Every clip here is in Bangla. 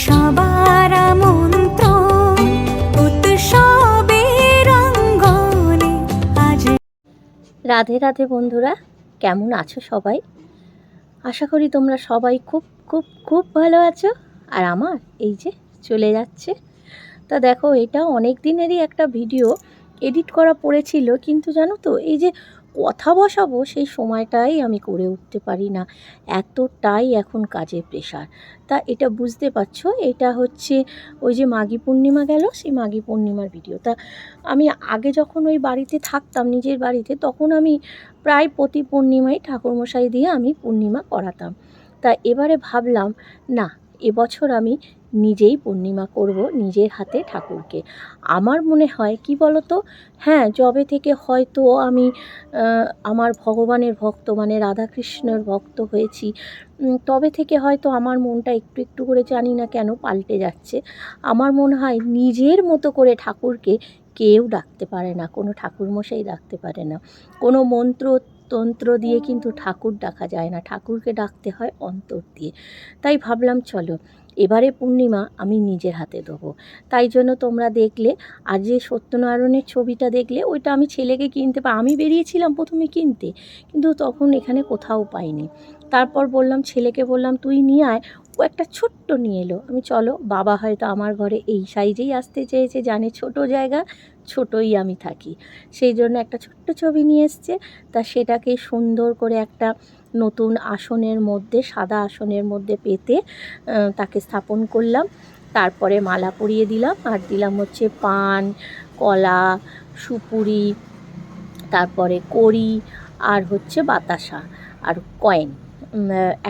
সবার আমন্ত্রণ উৎসবের অঙ্গনে আজ। রাধে রাধে বন্ধুরা, কেমন আছো সবাই? আশা করি তোমরা সবাই খুব খুব খুব ভালো আছো। আর আমার এই যে চলে যাচ্ছে। তা দেখো, এটা অনেক দিনেরই একটা ভিডিও এডিট করা পড়েছিল, কিন্তু জানো তো এই যে কথা বসাবো সেই সময়টাই আমি করে উঠতে পারি না, এতটাই এখন কাজের প্রেশার। তা এটা বুঝতে পারছো, এটা হচ্ছে ওই যে মাঘী পূর্ণিমা গেল, সেই মাঘী পূর্ণিমার ভিডিও। তা আমি আগে যখন ওই বাড়িতে থাকতাম, নিজের বাড়িতে, তখন আমি প্রায় প্রতি পূর্ণিমায় ঠাকুরমশাই দিয়ে আমি পূর্ণিমা করাতাম। তা এবারে ভাবলাম না, এবছর আমি নিজেই পূর্ণিমা করব, নিজের হাতে ঠাকুরকে। আমার মনে হয় কি বলো তো, হ্যাঁ, যবে থেকে হয়তো আমি আমার ভগবানের ভক্ত মানে রাধাকৃষ্ণের ভক্ত হয়েছি, তবে থেকে হয়তো আমার মনটা একটু একটু করে জানি না কেন পাল্টে যাচ্ছে। আমার মনে হয় নিজের মতো করে ঠাকুরকে কেউ ডাকতে পারে না, কোনো ঠাকুরমশাই ডাকতে পারে না। কোনো মন্ত্র তন্ত্র দিয়ে কিন্তু ঠাকুর ডাকা যায় না, ঠাকুরকে ডাকতে হয় অন্তর দিয়ে। তাই ভাবলাম চলো এবারে পূর্ণিমা আমি নিজের হাতে দেবো। তাই জন্য তোমরা দেখলে, আর যে সত্যনারায়ণের ছবিটা দেখলে, ওইটা আমি ছেলেকে কিনতে আমি বেরিয়েছিলাম প্রথমে কিনতে, কিন্তু তখন এখানে কোথাও পাইনি। তারপর বললাম, ছেলেকে বললাম তুই নিয়ে আয়। ও একটা ছোট্ট নিয়ে এলো। আমি চলো, বাবা হয়তো আমার ঘরে এই সাইজেই আসতে চেয়েছে, জানে ছোট জায়গা, ছোটই আমি থাকি, সেই জন্য একটা ছোট্ট ছবি নিয়ে এসছে। তা সেটাকে সুন্দর করে একটা নতুন আসনের মধ্যে, সাদা আসনের মধ্যে পেতে তাকে স্থাপন করলাম। তারপরে মালা পরিয়ে দিলাম, আর দিলাম হচ্ছে পান, কলা, সুপুরি, তারপরে কড়ি, আর হচ্ছে বাতাসা, আর কয়েন,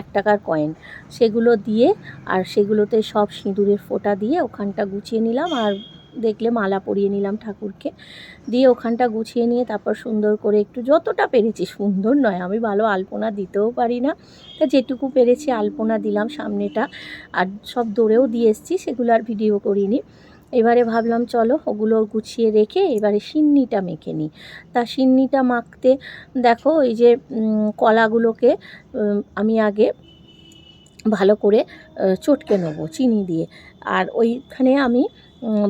1 টাকার কয়েন, সেগুলো দিয়ে, আর সেগুলোতে সব সিঁদুরের ফোঁটা দিয়ে ওখানটা গুছিয়ে নিলাম। আর দেখলে মালা পরিয়ে নিলাম ঠাকুরকে, দিয়ে ওখানটা গুছিয়ে নিয়ে তারপর সুন্দর করে একটু যতটা পেরেছি, সুন্দর নয়, আমি ভালো আলপনা দিতেও পারি না, তা যেটুকু পেরেছি আলপনা দিলাম সামনেটা। আর সব দৌড়েও দিয়ে এসেছি, সেগুলো আর ভিডিও করিনি। এবারে ভাবলাম চলো ওগুলো গুছিয়ে রেখে এবারে সিন্নিটা মেখে নিই। তা সিন্নিটা মাখতে দেখো, ওই যে কলাগুলোকে আমি আগে ভালো করে চটকে নেবো চিনি দিয়ে, আর ওইখানে আমি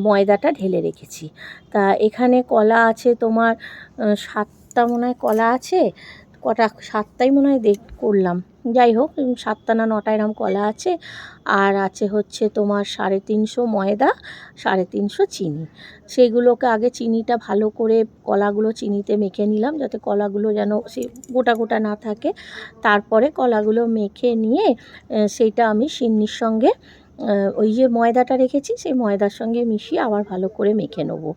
ময়দাটা ঢেলে রেখেছি। তা এখানে কলা আছে তোমার 7টা মনে হয় কলা আছে, কটা 7টাই মনে হয় করলাম, যাই হোক 7টা না 9টা এরম কলা আছে। আর আছে হচ্ছে তোমার 350 ময়দা, 350 চিনি। সেগুলোকে আগে চিনিটা ভালো করে কলাগুলো চিনিতে মেখে নিলাম, যাতে কলাগুলো যেন সে গোটা গোটা না থাকে। তারপরে কলাগুলো মেখে নিয়ে সেইটা আমি সিন্নির সঙ্গে ওই যে ময়দাটা রেখেছি সেই ময়দার সঙ্গে মিশিয়ে আবার ভালো করে মেখে নেবো।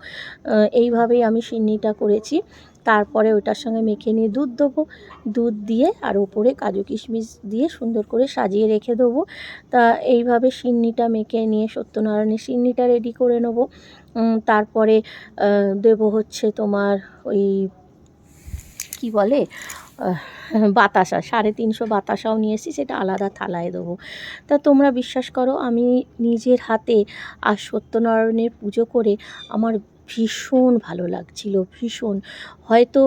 এইভাবেই আমি সিন্নিটা করেছি। তারপরে ওটার সঙ্গে মেখে নিয়ে দুধ দেবো, দুধ দিয়ে আর ওপরে কাজু কিশমিশ দিয়ে সুন্দর করে সাজিয়ে রেখে দেবো। তা এইভাবে সিন্নিটা মেখে নিয়ে সত্যনারায়ণের সিন্নিটা রেডি করে নেবো। তারপরে দেবো হচ্ছে তোমার ওই কি বলে বাতাসা, 350 বাতাসাও নিয়ে এসেছি, সেটা আলাদা থালায় দেবো। তা তোমরা বিশ্বাস করো, আমি নিজের হাতে আর সত্যনারায়ণের পুজো করে আমার ভীষণ ভালো লাগছিল, ভীষণ। হয়তো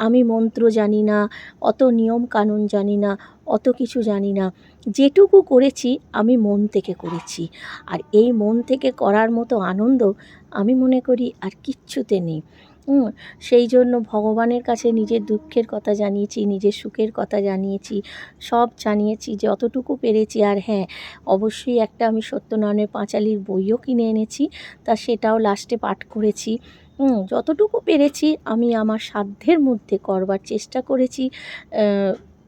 আমি মন্ত্র জানি না, অত নিয়ম কানুন জানি না, অত কিছু জানি না, যেটুকু করেছি আমি মন থেকে করেছি। আর এই মন থেকে করার মতো আনন্দ আমি মনে করি আর কিচ্ছুতে নেই। সেই জন্য ভগবানের কাছে নিজের দুঃখের কথা জানিয়েছি, নিজের সুখের কথা জানিয়েছি, সব জানিয়েছি যতটুকু পেরেছি। আর হ্যাঁ, অবশ্যই একটা আমি সত্যনারায়ণের পাঁচালীর বইও কিনে এনেছি, তা সেটাও লাস্টে পাঠ করেছি। যতটুকু পেরেছি আমি আমার সাধ্যের মধ্যে করবার চেষ্টা করেছি।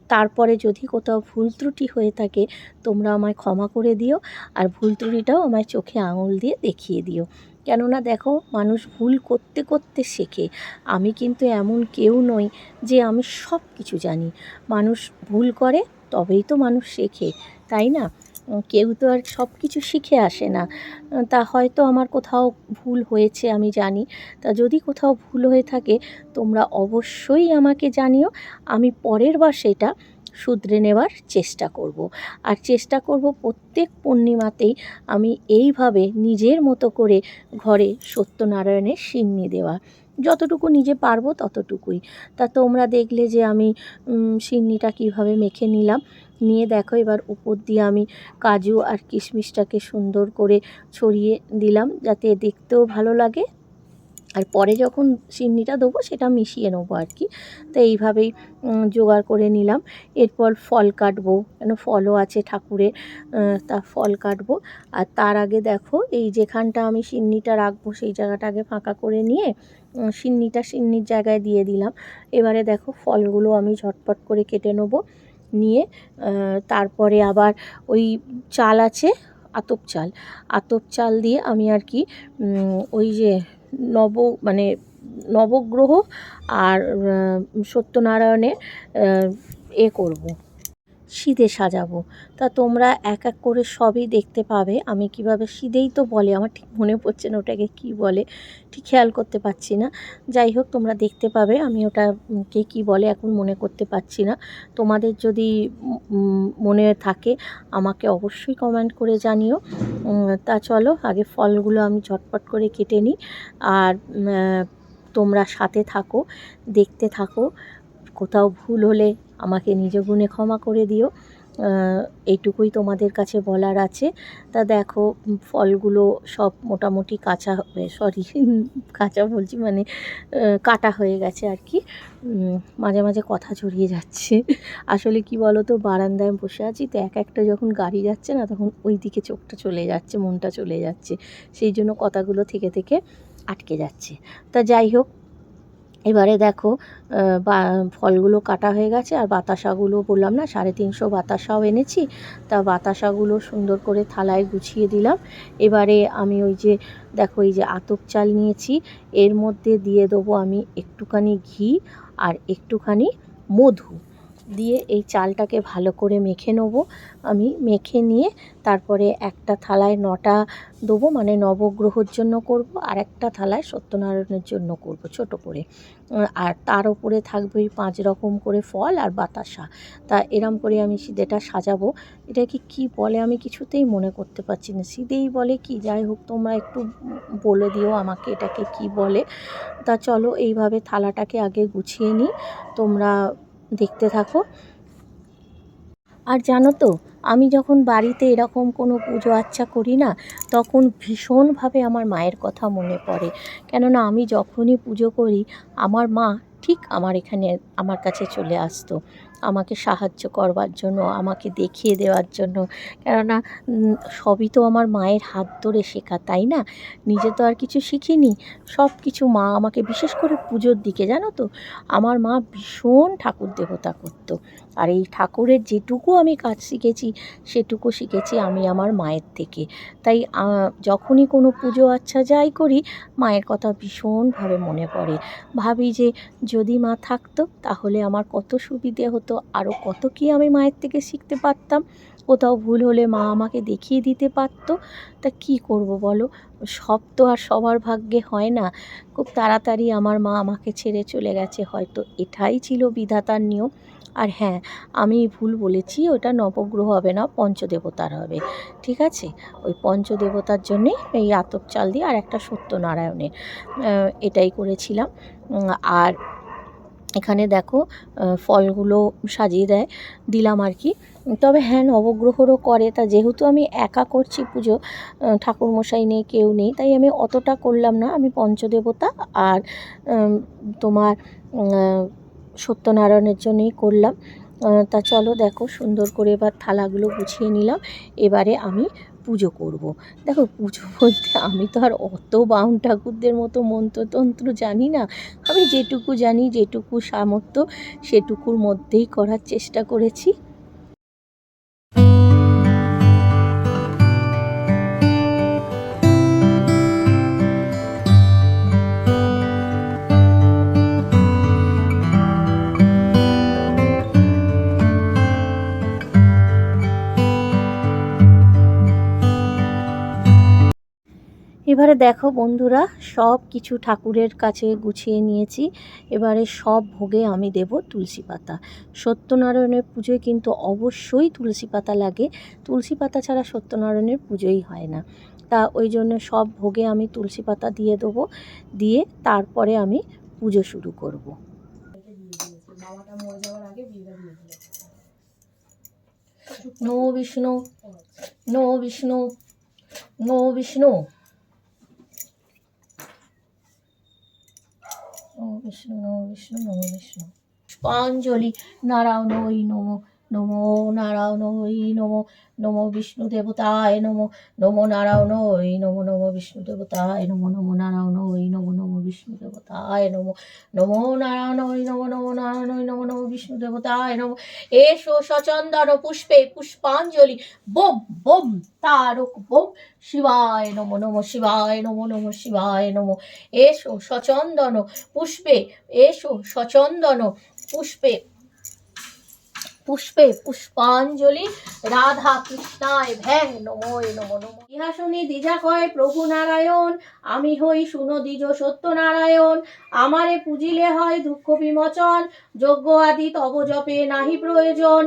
তারপরে যদি কোথাও ভুল ত্রুটি হয়ে থাকে তোমরা আমায় ক্ষমা করে দিও, আর ভুল ত্রুটিটাও আমায় চোখে আঙুল দিয়ে দেখিয়ে দিও। কেননা দেখো, মানুষ ভুল করতে করতে শেখে। আমি কিন্তু এমন কেউ নই যে আমি সব কিছু জানি। মানুষ ভুল করে তবেই তো মানুষ শেখে, তাই না? কেউ তো আর সব কিছু শিখে আসে না। তা হয়তো আমার কোথাও ভুল হয়েছে আমি জানি। তা যদি কোথাও ভুল হয়ে থাকে তোমরা অবশ্যই আমাকে জানিও, আমি পরের বার সেটা শুধরে নেওয়ার চেষ্টা করব। আর চেষ্টা করব প্রত্যেক পূর্ণিমাতেই আমি এইভাবে নিজের মতো করে ঘরে সত্যনারায়ণের সিন্নি দেওয়া। যতটুকু নিজে পারবো ততটুকুই। তা তোমরা দেখলে যে আমি সিন্নিটা কীভাবে মেখে নিলাম। নিয়ে দেখো এবার উপর দিয়ে আমি কাজু আর কিশমিশটাকে সুন্দর করে ছড়িয়ে দিলাম, যাতে দেখতেও ভালো লাগে, আর পরে যখন চিনিটা দেবো সেটা মিশিয়ে নেবো আর কি। তো এইভাবেই জোগাড় করে নিলাম। এরপর ফল কাটবো, কেন ফলও আছে ঠাকুরের, তা ফল কাটবো। আর তার আগে দেখো এই যেখানটা আমি সিন্নিটা রাখবো সেই জায়গাটা আগে ফাঁকা করে নিয়ে সিন্নিটা সিন্নির জায়গায় দিয়ে দিলাম। এবারে দেখো ফলগুলো আমি ঝটপট করে কেটে নেবো, নিয়ে তারপরে আবার ওই চাল আছে, আতপ চাল, আতপ চাল দিয়ে আমি আর কি ওই যে মানে নবগ্রহ আর সত্যনারায়ণের করব, সিধে সাজাবো। তা তোমরা এক এক করে সবই দেখতে পাবে আমি কিভাবে, সিধেই তো বলে, আমার ঠিক মনে পড়ছে না ওটাকে কি বলে, ঠিক খেয়াল করতে পারছি না। যাই হোক তোমরা দেখতে পাবে, আমি ওটাকে কি বলে এখন মনে করতে পারছি না। তোমাদের যদি মনে থাকে আমাকে অবশ্যই কমেন্ট করে জানিও। তা চলো আগে ফলগুলো আমি ঝটপট করে কেটে নিই, আর তোমরা সাথে থাকো, দেখতে থাকো। কোথাও ভুল হলে আমাকে নিজ গুণে ক্ষমা করে দিও, এইটুকুই তোমাদের কাছে বলার আছে। তা দেখো ফলগুলো সব মোটামুটি কাঁচা, কাঁচা বলছি মানে কাটা হয়ে গেছে আর কি। মাঝে মাঝে কথা জড়িয়ে যাচ্ছে। আসলে কি বলো তো, বারান্দায় বসে আছি তো, এক একটা যখন গাড়ি যাচ্ছে না তখন ওই দিকে চোখটা চলে যাচ্ছে, মনটা চলে যাচ্ছে, সেই জন্য কথাগুলো থেকে থেকে আটকে যাচ্ছে। তা যাই হোক, এবারে দেখো ফলগুলো কাটা হয়ে গেছে, আর বাতাসাগুলো বললাম না 350 বাতাসাও এনেছি, তা বাতাসাগুলো সুন্দর করে থালায় গুছিয়ে দিলাম। এবারে আমি ওই যে দেখো এই যে আতপ চাল নিয়েছি, এর মধ্যে দিয়ে দেবো আমি একটুখানি ঘি আর একটুখানি মধু দিয়ে এই চালটাকে ভালো করে মেখে নেবো। আমি মেখে নিয়ে তারপরে একটা থালায় 9টা দেবো, মানে নবগ্রহর জন্য করব, আর একটা থালায় সত্যনারায়ণের জন্য করব ছোট করে, আর তার উপরে থাকবে ওই 5 রকম করে ফল আর বাতাসা। তা এরম করে আমি সিধেটা সাজাবো। এটাকে কি বলে আমি কিছুতেই মনে করতে পারছি না, সিধেই বলে কি, যাই হোক তোমরা একটু বলে দিও আমাকে এটাকে কি বলে। তা চলো এইভাবে থালাটাকে আগে গুছিয়ে নিই, তোমরা দেখতে থাকো। আর জানো তো, আমি যখন বাড়িতে এরকম কোনো পুজো আচ্চা করি না, তখন ভীষণভাবে আমার মায়ের কথা মনে পড়ে। কেননা আমি যখনই পুজো করি আমার মা ঠিক আমার এখানে আমার কাছে চলে আসতো আমাকে সাহায্য করবার জন্য, আমাকে দেখিয়ে দেওয়ার জন্য। কেননা সবই তো আমার মায়ের হাত ধরে শেখা, তাই না? নিজে তো আর কিছু শিখিনি, সব কিছু মা আমাকে, বিশেষ করে পুজোর দিকে জানো তো আমার মা ভীষণ ঠাকুর দেবতা করতো। আর এই ঠাকুরের যেটুকু আমি কাজ শিখেছি সেটুকু শিখেছি আমি আমার মায়ের থেকে। তাই যখনই কোনো পুজো আচ্চা যাই করি মায়ের কথা ভীষণভাবে মনে পড়ে। ভাবি যে যদি মা থাকতো তাহলে আমার কত সুবিধে হতো, আরও কত কী আমি মায়ের থেকে শিখতে পারতাম, কোথাও ভুল হলে মা আমাকে দেখিয়ে দিতে পারতো। তা কী করব বলো, সব তো আর সবার ভাগ্যে হয় না। খুব তাড়াতাড়ি আমার মা আমাকে ছেড়ে চলে গেছে, হয়তো এটাই ছিল বিধাতার নিয়ম। আর হ্যাঁ, আমি ভুল বলেছি, ওটা নবগ্রহ হবে না, পঞ্চদেবতার হবে, ঠিক আছে? ওই পঞ্চদেবতার জন্যেই এই আতপ চাল দিয়ে আর একটা সত্যনারায়ণের, এটাই করেছিলাম। আর এখানে দেখো ফলগুলো সাজিয়ে দিলাম আর কি। তবে হ্যাঁ, নবগ্রহরও করে, তা যেহেতু আমি একা করছি পুজো, ঠাকুরমশাই নেই, কেউ নেই, তাই আমি অতটা করলাম না। আমি পঞ্চদেবতা আর তোমার সত্যনারায়ণের জন্যই করলাম। তা চলো দেখো সুন্দর করে এবার থালাগুলো গুছিয়ে নিলাম। এবারে আমি পুজো করব। দেখো পুজো বলতে আমি তো আর অত বাউন ঠাকুরদের মতো মন্ত্রতন্ত্র জানি না, আমি যেটুকু জানি, যেটুকু সামর্থ্য সেটুকুর মধ্যেই করার চেষ্টা করেছি। এবারে দেখো বন্ধুরা, সব কিছু ঠাকুরের কাছে গুছিয়ে নিয়েছি। এবারে সব ভোগে আমি দেব তুলসী পাতা। সত্যনারায়ণের পুজোয় কিন্তু অবশ্যই তুলসী পাতা লাগে, তুলসী পাতা ছাড়া সত্যনারায়ণের পুজোই হয় না। তা ওই জন্য সব ভোগে আমি তুলসী পাতা দিয়ে দেবো, দিয়ে তারপরে আমি পুজো শুরু করব। নমো বিষ্ণু, নমো বিষ্ণু, নমো বিষ্ণু, নমো বিষ্ণু, নমো বিষ্ণু, নমো বিষ্ণু। পুষ্পাঞ্জলি। নারায়ণ ওই নমো, নমো নারায়ণ ওই নমো, নমো বিষ্ণু দেবতায় নমো, নমো নারায়ণ ওই নমো, নমো বিষ্ণু দেবতায় নমো, নমো নারায়ণ ওই নমো, নমো বিষ্ণু দেবতায় নমো, নমো নারায়ণ ওই নমো, নমো নারায়ণ ওই নমো, নমো বিষ্ণু দেবতায় নমো। এসো সচন্দন পুষ্পে পুষ্পাঞ্জলি, বোম বোম তারক বোম, শিবায় নমো, নমো শিবায় নমো, নমো শিবায় নমো। এসো সচন্দন পুষ্পে, এসো সচন্দন পুষ্পে পুষ্পে পুষ্পাঞ্জলি, রাধা কৃষ্ণায় ভ্যাং নমো নমো নমো। ইহা শুনি দ্বিজা কয় প্রভু নারায়ণ, আমি হই শুনো দ্বিজ সত্যনারায়ণ। আমারে পুজিলে হয় দুঃখ বিমোচন, যজ্ঞ আদি তব জপে নাহি প্রয়োজন।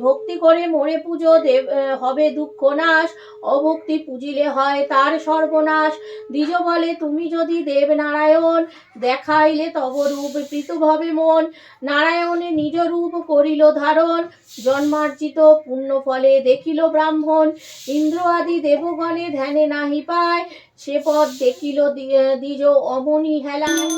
ভক্তি করে মোরে পুজো দেব হবে দুঃখ নাশ, অভক্তি পুজিলে হয় তার সর্বনাশ। দ্বিজ বলে তুমি যদি দেব নারায়ণ, দেখাইলে তব রূপ প্রীত ভবে মন। নারায়ণে নিজ রূপ করিল ধারণ, জন্মার্জিত পুণ্য ফলে দেখিল ব্রাহ্মণ। ইন্দ্র আদি দেবগণে ধ্যানে নাহি পায়, সে পদ দেখিল দ্বিজ অমনি হেলায়।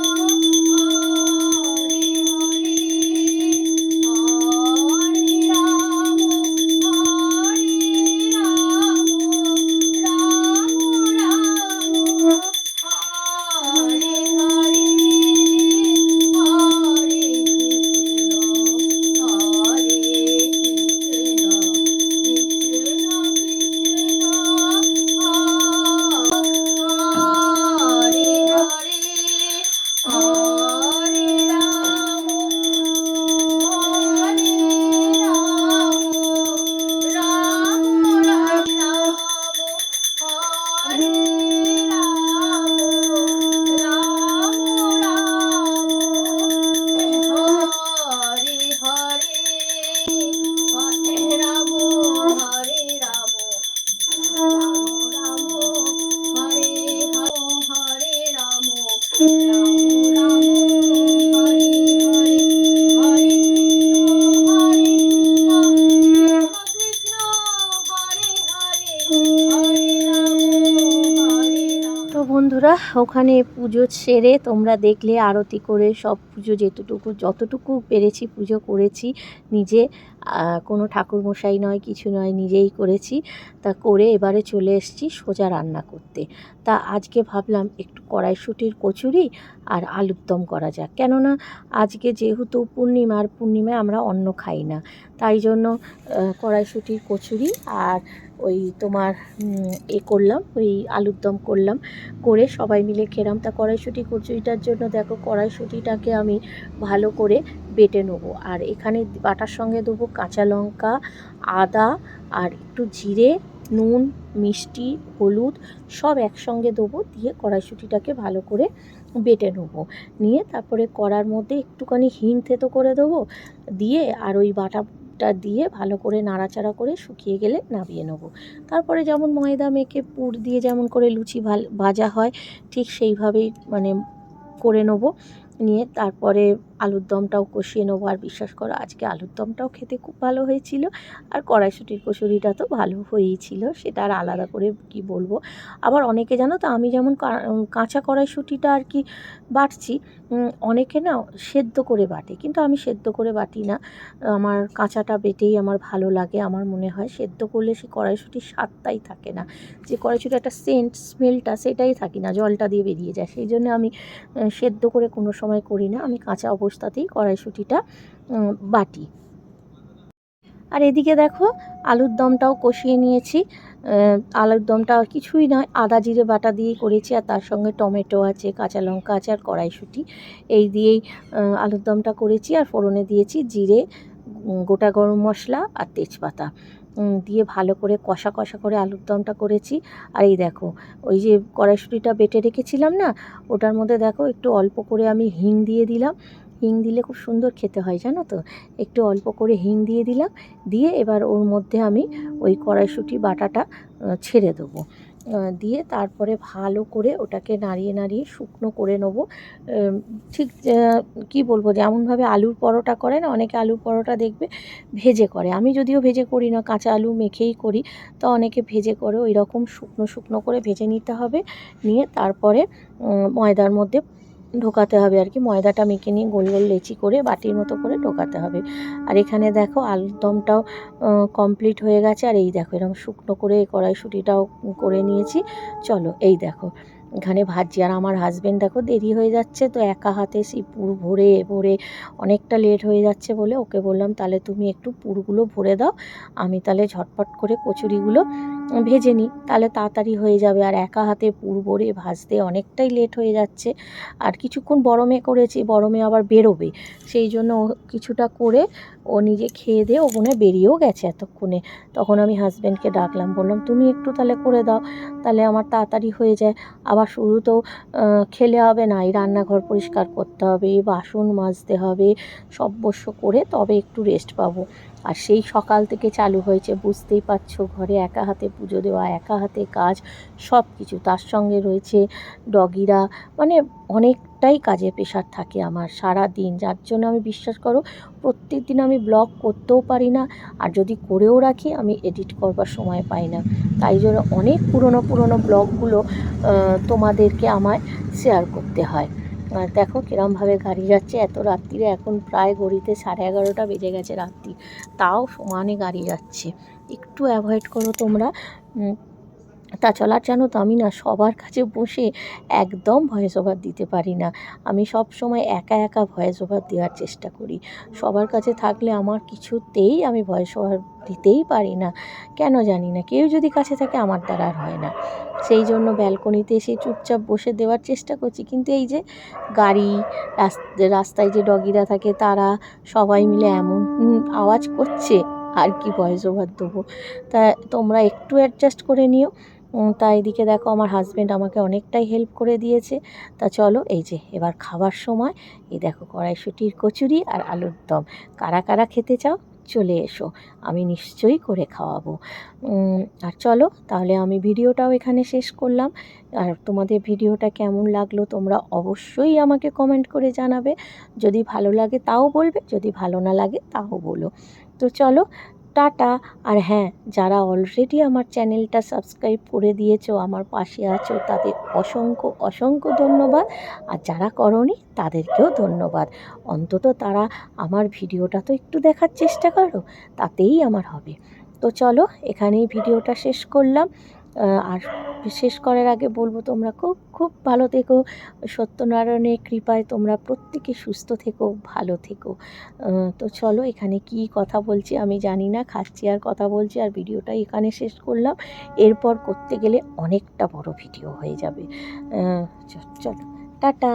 তো বন্ধুরা, ওখানে পুজো সেরে তোমরা দেখলে আরতি করে সব পুজো যতটুকু পেরেছি পুজো করেছি নিজে। কোনো ঠাকুরমশাই নয়, কিছু নয়, নিজেই করেছি। তা করে এবারে চলে এসেছি সোজা রান্না করতে। তা আজকে ভাবলাম একটু কড়াইশুঁটির কচুরি আর আলুর দম করা যাক, কেননা আজকে যেহেতু পূর্ণিমায় আমরা অন্ন খাই না, তাই জন্য কড়াইশুঁটির কচুরি আর ওই তোমার করলাম, ওই আলুর দম করলাম, করে সবাই মিলে খেলাম। তা কড়াইশুঁটি কচুরিটার জন্য দেখো কড়াইশুঁটিটাকে আমি ভালো করে বেটে নেবো, আর এখানে বাটার সঙ্গে দেবো কাঁচা লঙ্কা, আদা আর একটু জিরে, নুন, মিষ্টি, হলুদ সব একসঙ্গে দেবো, দিয়ে কড়াইশুঁটিটাকে ভালো করে বেটে নেবো। নিয়ে তারপরে কড়ার মধ্যে একটুখানি হিং থেতো করে দেবো, দিয়ে আর ওই বাটাটা দিয়ে ভালো করে নাড়াচাড়া করে শুকিয়ে গেলে নামিয়ে নেবো। তারপরে যেমন ময়দা মেখে পুর দিয়ে যেমন করে লুচি ভাজা হয়, ঠিক সেইভাবেই মানে করে নেবো। নিয়ে তারপরে আলুর দমটাও কষিয়ে নেবো। আর বিশ্বাস করো আজকে আলুর দমটাও খেতে খুব ভালো হয়েছিল, আর কড়াইশুঁটির কচুরিটা তো ভালো হয়েই ছিল, সেটা আর আলাদা করে কি বলবো। আবার অনেকে জানো তো, আমি যেমন কাঁচা কড়াইশুঁটিটা আর কি বাটছি, অনেকে না সেদ্ধ করে বাটে, কিন্তু আমি সেদ্ধ করে বাটি না। আমার কাঁচাটা বেটেই আমার ভালো লাগে। আমার মনে হয় সেদ্ধ করলে সে কড়াইশুঁটির স্বাদটাই থাকে না, যে কড়াইশুঁটির একটা স্মেলটা সেটাই থাকে না, জলটা দিয়ে বেরিয়ে যায়। সেই জন্য আমি সেদ্ধ করে কোনো সময় করি না, আমি কাঁচা অবস্থাতেই কড়াইশুঁটিটা বাটি। আর এদিকে দেখো আলুর দমটাও কষিয়ে নিয়েছি। আলুর দমটা কিছুই নয়, আদা জিরে বাটা দিয়েই করেছি, আর তার সঙ্গে টমেটো আছে, কাঁচা লঙ্কা আছে, আর কড়াইশুঁটি, এই দিয়েই আলুর দমটা করেছি। আর ফোড়নে দিয়েছি জিরে, গোটা গরম মশলা আর তেজপাতা দিয়ে ভালো করে কষা করে আলুর দমটা করেছি। আর এই দেখো ওই যে কড়াইশুঁটিটা বেটে রেখেছিলাম না, ওটার মধ্যে দেখো একটু অল্প করে আমি হিং দিয়ে দিলাম। হিং দিলে খুব সুন্দর খেতে হয় জানো তো। একটু অল্প করে হিং দিয়ে দিলাম, দিয়ে এবার ওর মধ্যে আমি ওই কড়াইশুঁটি বাটাটা ছেড়ে দেবো। দিয়ে তারপরে ভালো করে ওটাকে নাড়িয়ে নাড়িয়ে শুকনো করে নেবো। ঠিক কী বলবো, যেমনভাবে আলুর পরোটা করে না, অনেকে আলুর পরোটা দেখবে ভেজে করে, আমি যদিও ভেজে করি না, কাঁচা আলু মেখেই করি, তো অনেকে ভেজে করে, ওই রকম শুকনো শুকনো করে ভেজে নিতে হবে। নিয়ে তারপরে ময়দার মধ্যে ঢোকাতে হবে আর কি, ময়দাটা মেখে নিয়ে গোল গোল লেচি করে বাটির মতো করে ঢোকাতে হবে। আর এখানে দেখো আলুর দমটাও কমপ্লিট হয়ে গেছে। আর এই দেখো এরকম শুকনো করে কড়াইশুঁটিটাও করে নিয়েছি। চলো এই দেখো এখানে ভাজছি। আর আমার হাজব্যান্ড দেখো দেরি হয়ে যাচ্ছে, তো একা হাতে সেই পুর ভরে ভরে অনেকটা লেট হয়ে যাচ্ছে বলে ওকে বললাম তাহলে তুমি একটু পুরগুলো ভরে দাও, আমি তাহলে ঝটপট করে কচুরিগুলো ভেজে নিই, তাহলে তাড়াতাড়ি হয়ে যাবে। আর একা হাতে পুর ভরে ভাজতে অনেকটাই লেট হয়ে যাচ্ছে। আর কিছুক্ষণ বড়মে করেছি, বড়মে আবার বেরোবে, সেই জন্য ও কিছুটা করে ও নিজে খেয়ে দিয়ে ও মনে হয় বেরিয়েও গেছে এতক্ষণে। তখন আমি হাজব্যান্ডকে ডাকলাম, বললাম তুমি একটু তাহলে করে দাও, তাহলে আমার তাড়াতাড়ি হয়ে যায়। আবার শুধু তো খেলে হবে না, এই রান্নাঘর পরিষ্কার করতে হবে, বাসন মাজতে হবে, সব বস্য করে তবে একটু রেস্ট পাবো। আর সেই সকাল থেকে চালু হয়েছে, বুঝতেই পারছো, ঘরে একা হাতে পুজো দেওয়া, একা হাতে কাজ, সব কিছু, তার সঙ্গে রয়েছে ডগিরা, মানে অনেকটাই কাজের প্রেশার থাকে আমার সারা দিন, যার জন্য আমি বিশ্বাস করো প্রত্যেক দিন আমি ব্লগ করতেও পারি না, আর যদি করেও রাখি আমি এডিট করবার সময় পাই না। তাই জন্য অনেক পুরনো ব্লগগুলো তোমাদেরকে আমায় শেয়ার করতে হয়। আর দেখো কিরমভাবে গাড়ি যাচ্ছে এত রাত্রিরে, এখন প্রায় ঘড়িতে 11:30 বেজে গেছে রাত্রি, তাও সমানে গাড়ি যাচ্ছে। একটু অ্যাভয়েড করো তোমরা। তাছাড়া জানো তো আমি না সবার কাছে বসে একদম ভয়েস ওভার দিতে পারি না, আমি সব সময় একা একা ভয়েস ওভার দেওয়ার চেষ্টা করি। সবার কাছে থাকলে আমার কিছুতেই আমি ভয়েস ওভার দিতেই পারি না, কেন জানি না, কেউ যদি কাছে থাকে আমার দ্বারা আর হয় না। সেই জন্য ব্যালকনিতে এসে চুপচাপ বসে দেওয়ার চেষ্টা করছি, কিন্তু এই যে গাড়ি, রাস্তায় যে ডগিরা থাকে তারা সবাই মিলে এমন আওয়াজ করছে, আর কি ভয়েস ওভার দেবো। তা তোমরা একটু অ্যাডজাস্ট করে নিও। তা এদিকে দেখো আমার হাজব্যান্ড আমাকে অনেকটাই হেল্প করে দিয়েছে। তা চলো এই যে এবার খাবার সময়, এই দেখো কড়াইশুঁটির কচুরি আর আলুর দম, কারা কারা খেতে চাও চলে এসো, আমি নিশ্চয়ই করে খাওয়াবো। আর চলো তাহলে আমি ভিডিওটাও এখানে শেষ করলাম। আর তোমাদের ভিডিওটা কেমন লাগলো তোমরা অবশ্যই আমাকে কমেন্ট করে জানাবে, যদি ভালো লাগে তাও বলবে, যদি ভালো না লাগে তাও বলো। তো চলো টাটা। আর হ্যাঁ, যারা অলরেডি আমার চ্যানেলটা সাবস্ক্রাইব করে দিয়েছো, আমার পাশে আছো, তাদের অসংখ্য অসংখ্য ধন্যবাদ। আর যারা করোনি তাদেরকেও ধন্যবাদ, অন্তত তারা আমার ভিডিওটা তো একটু দেখার চেষ্টা করো, তাতেই আমার হবে। তো চলো এখানেই ভিডিওটা শেষ করলাম। আর শেষ করার আগে বলবো তোমরা খুব খুব ভালো থেকো, সত্যনারায়ণের কৃপায় তোমরা প্রত্যেকে সুস্থ থেকো, ভালো থেকো। তো চলো এখানে কি কথা বলছি আমি জানি না, খাচ্ছি আর কথা বলছি, আর ভিডিওটা এখানে শেষ করলাম। এরপর করতে গেলে অনেকটা বড় ভিডিও হয়ে যাবে। চলো টাটা।